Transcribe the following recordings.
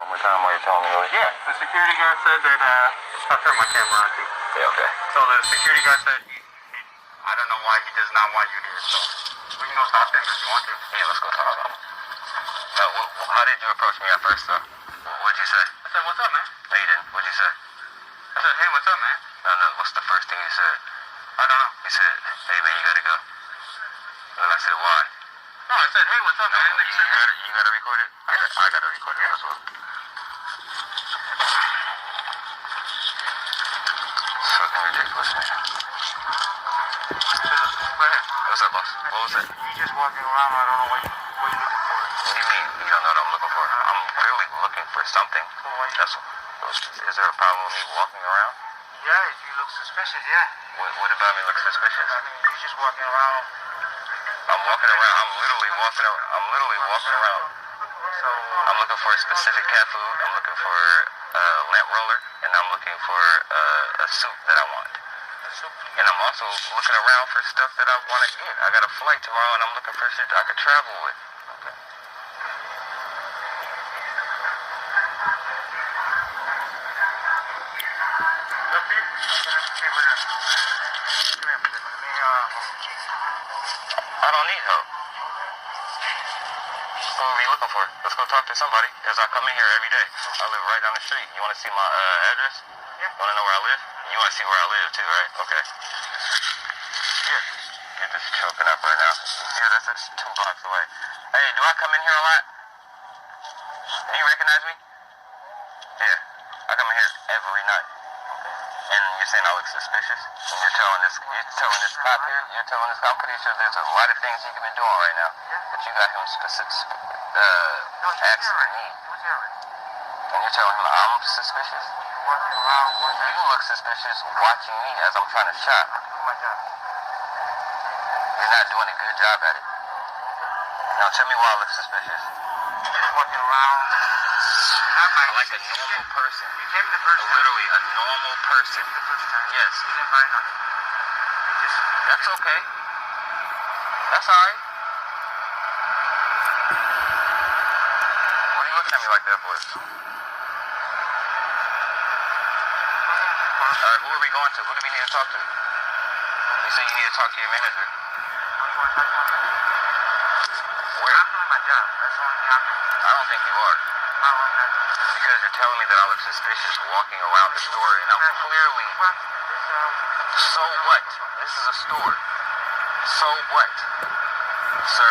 One more time while you're telling me what? Yeah, the security guard said that, I'll turn my camera on too. Yeah, okay. So the security guard said I don't know why he does not want you here, so we can go talk to him if you want to. Yeah, let's go talk to him. So, how did you approach me at first, though? What'd you say? I said, what's up, man? No, you didn't. What'd you say? I said, hey, what's up, man? No, what's the first thing you said? I don't know. You said, hey, man, you gotta go. And I said, why? No, I said, hey, what's up, man? You gotta record it? I gotta record it as well. It's fucking ridiculous, man. Go ahead. What's up, boss? What was it? You just walking around, I don't know what you're looking for. What do you mean? You don't know what I'm looking for? I'm clearly looking for something. Is there a problem with me walking around? Yeah, you look suspicious, yeah. What about me looks suspicious? I mean, you just walking around. I'm walking around. I'm literally walking around. So, I'm looking for a specific cat food. I'm looking for a lamp roller, and I'm looking for a suit that I want. And I'm also looking around for stuff that I want to get. I got a flight tomorrow, and I'm looking for shit that I could travel with. Okay. I don't need help. Who are we looking for? Let's go talk to somebody, because I come in here every day. I live right down the street. You want to see my address? Yeah. You want to know where I live? You want to see where I live too, right? Okay. Here. You're just choking up right now. Here, that's 2 blocks away. Hey, do I come in here a lot? Do you recognize me? Yeah. I come in here every night. And you're saying I look suspicious? And you're telling this cop here, I'm pretty sure there's a lot of things he could be doing right now. But you got him asking me. And you're telling him I'm suspicious? You look suspicious watching me as I'm trying to shop. You're not doing a good job at it. Now tell me why I look suspicious. Walking around. Like a normal person. You came the first time. Literally a normal person. The first time. Yes. You didn't buy nothing. You just... That's okay. That's alright. What are you looking at me like that for? Alright, who are we going to? Who do we need to talk to? You say you need to talk to your manager. Where? I'm doing my job. That's the only thing I'm doing. I don't think you are. How am I doing? Because you're telling me that I look suspicious walking around the store, and I'm clearly... So what? This is a store. So what? Sir?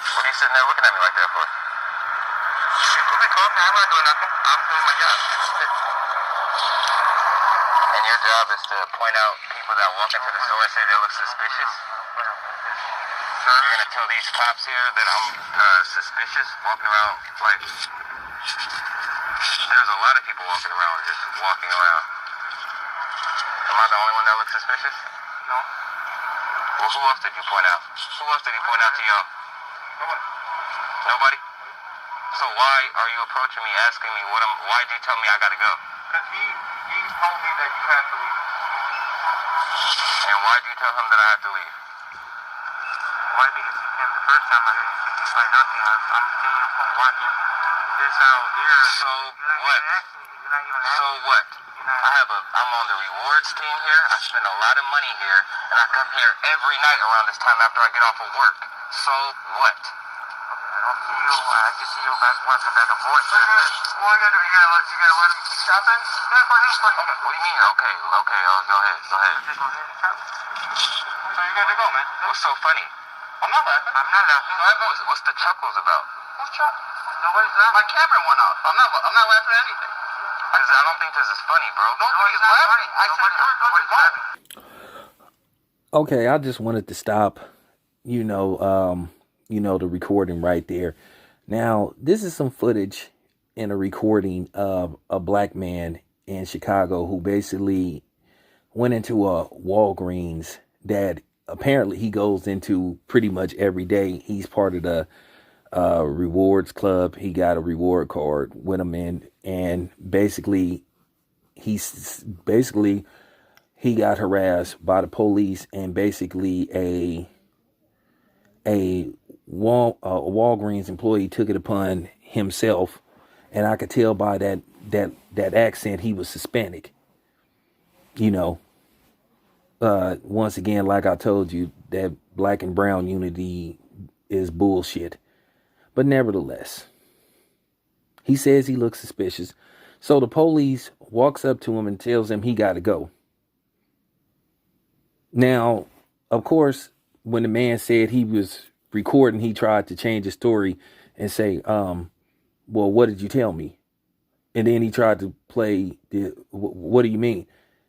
What are you sitting there looking at me like that for? You could be calling me. I'm not doing nothing. I'm doing my job. And your job is to point out people that walk into the store and say they look suspicious? So you're going to tell these cops here that I'm suspicious walking around like... There's a lot of people walking around just walking around. Am I the only one that looks suspicious? No. Well, who else did you point out? Who else did he point out to y'all? Nobody. Nobody? So why are you approaching me asking me why did you tell me I gotta go? Because he told me that you have to leave. And why did you tell him that I have to leave? Why? Because you came the first time. I didn't think you buy nothing. I'm seeing you from walking this out here. So what? You're not even So asking. what? I'm on the rewards team here. I spend a lot of money here, and I come here every night around this time after I get off of work. So what? I don't see you. I just see you walking back and forth. What are you gonna do? You're gonna let him keep shopping? Yeah, go ahead. Okay. What do you mean? Okay. Go ahead. Just go ahead and shop. So you're good to go, man. What's so funny? I'm not laughing. I'm not laughing. What's the chuckles about? Who's chuckling? Nobody's laughing. My camera went off. I'm not laughing at anything. Because I don't think this is funny, bro. Nobody's laughing. I said nobody's laughing. Okay, I just wanted to stop, the recording right there. Now, this is some footage in a recording of a black man in Chicago who basically went into a Walgreens that apparently he goes into pretty much every day. He's part of the rewards club. He got a reward card with him in, and basically he got harassed by the police, and basically a Walgreens employee took it upon himself, and I could tell by that accent he was Hispanic. You know, once again, like I told you, that black and brown unity is bullshit. But nevertheless, he says he looks suspicious. So the police walks up to him and tells him he got to go. Now, of course, when the man said he was recording, he tried to change his story and say, well, what did you tell me? And then he tried to play what do you mean?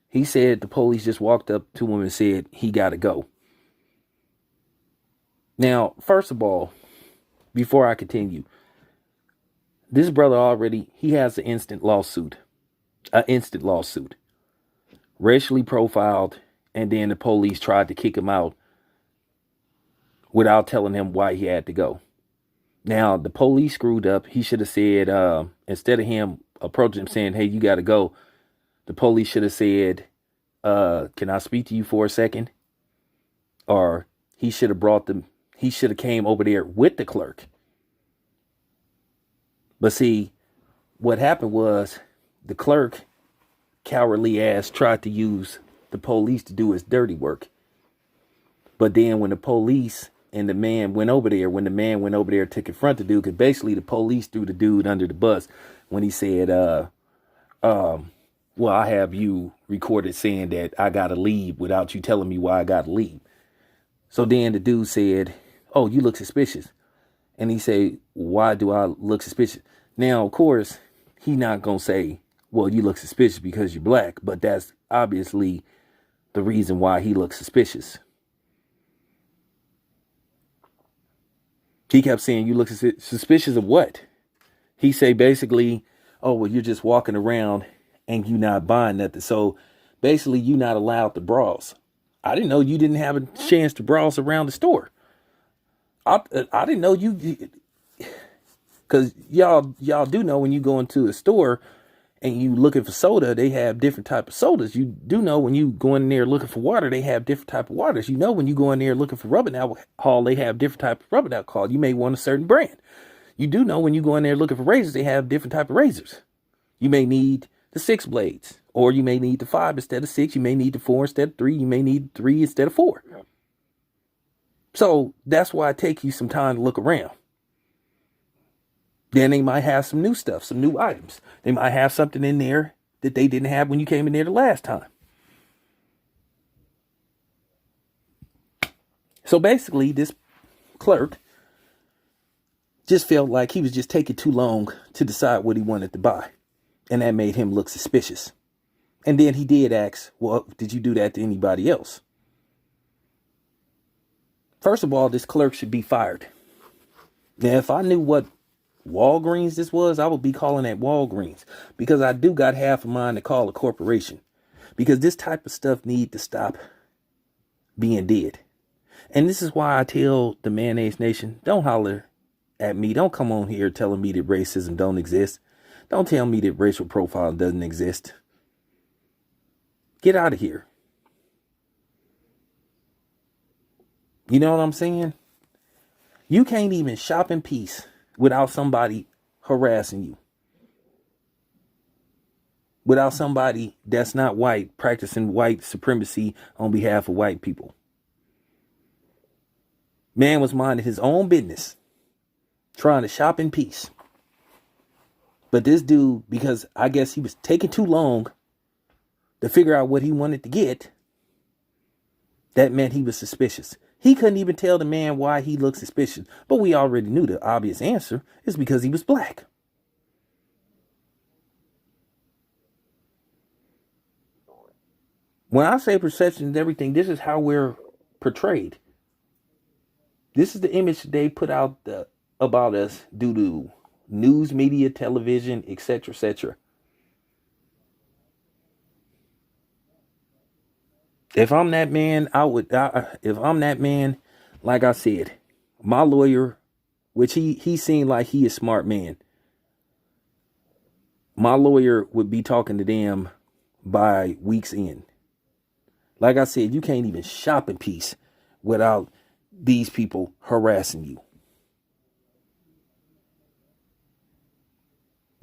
He said the police just walked up to him and said he got to go. Now, first of all, before I continue, this brother he has an instant lawsuit, racially profiled, and then the police tried to kick him out without telling him why he had to go. Now, the police screwed up. He should have said, instead of him approaching him saying, hey, you got to go, the police should have said, can I speak to you for a second? Or he should have came over there with the clerk. But see, what happened was the clerk, cowardly ass, tried to use the police to do his dirty work. But then when the police and the man went over there, to confront the dude, because basically the police threw the dude under the bus when he said, well, I have you recorded saying that I got to leave without you telling me why I got to leave. So then the dude said, oh, you look suspicious. And he said, why do I look suspicious? Now, of course, he's not going to say, well, you look suspicious because you're black. But that's obviously the reason why he looks suspicious. He kept saying, you look suspicious of what? He say basically, oh, well, you're just walking around and you not buying nothing. So basically, you not allowed to browse. I didn't know you didn't have a chance to browse around the store. I didn't know you, because y'all do know when you go into a store and you looking for soda, they have different type of sodas. You do know when you go in there looking for water, they have different type of waters. You know when you go in there looking for rubbing alcohol, they have different type of rubbing alcohol. You may want a certain brand. You do know when you go in there looking for razors, they have different type of razors. You may need the 6 blades, or you may need the 5 instead of 6. You may need the 4 instead of 3. You may need 3 instead of 4. So that's why it takes you some time to look around. Then they might have some new stuff, some new items. They might have something in there that they didn't have when you came in there the last time. So basically, this clerk just felt like he was just taking too long to decide what he wanted to buy. And that made him look suspicious. And then he did ask, well, did you do that to anybody else? First of all, this clerk should be fired. Now, if I knew what Walgreens this was, I would be calling that Walgreens, because I do got half a mind to call a corporation, because this type of stuff need to stop being did. And this is why I tell the Mayonnaise Nation, don't holler at me. Don't come on here telling me that racism don't exist. Don't tell me that racial profiling doesn't exist. Get out of here. You know what I'm saying? You can't even shop in peace without somebody harassing you. Without somebody that's not white practicing white supremacy on behalf of white people. Man was minding his own business, trying to shop in peace. But this dude, because I guess he was taking too long to figure out what he wanted to get, that meant he was suspicious. He couldn't even tell the man why he looked suspicious. But we already knew the obvious answer is because he was black. When I say perception and everything, this is how we're portrayed. This is the image they put out about us due to news, media, television, etc., etc. If I'm that man, if I'm that man, like I said, my lawyer, which he seemed like he is a smart man, my lawyer would be talking to them by week's end. Like I said, you can't even shop in peace without these people harassing you.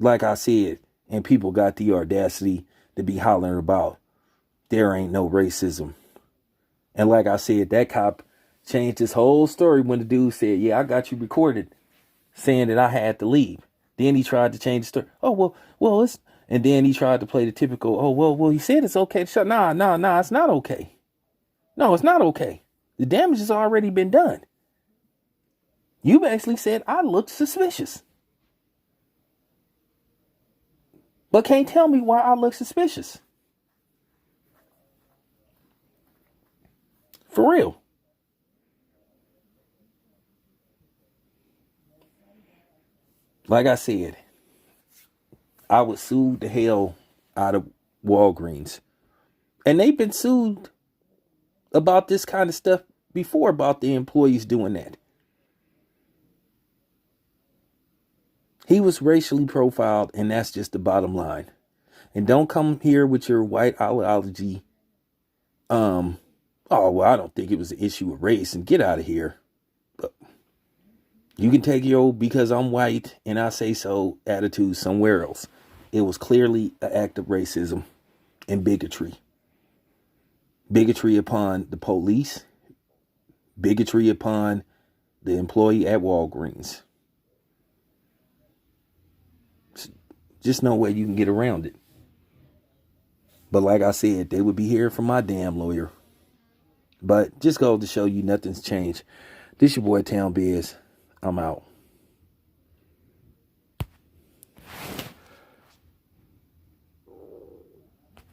Like I said, and people got the audacity to be hollering about there ain't no racism. And like I said, that cop changed his whole story when the dude said, yeah, I got you recorded saying that I had to leave. Then he tried to change the story. Oh, well, it's, and then he tried to play the typical, oh, well, he said it's okay to shut. Nah, it's not okay. No, it's not okay. The damage has already been done. You basically said I looked suspicious. But can't tell me why I look suspicious. For real. Like I said, I would sue the hell out of Walgreens. And they've been sued about this kind of stuff before, about the employees doing that. He was racially profiled, and that's just the bottom line. And don't come here with your white ideology. Oh, well, I don't think it was an issue of race, and get out of here. But you can take your because I'm white and I say so attitude somewhere else. It was clearly an act of racism and bigotry. Bigotry upon the police. Bigotry upon the employee at Walgreens. Just no way you can get around it. But like I said, they would be here for my damn lawyer. But just go to show you nothing's changed. This your boy Town Biz. I'm out.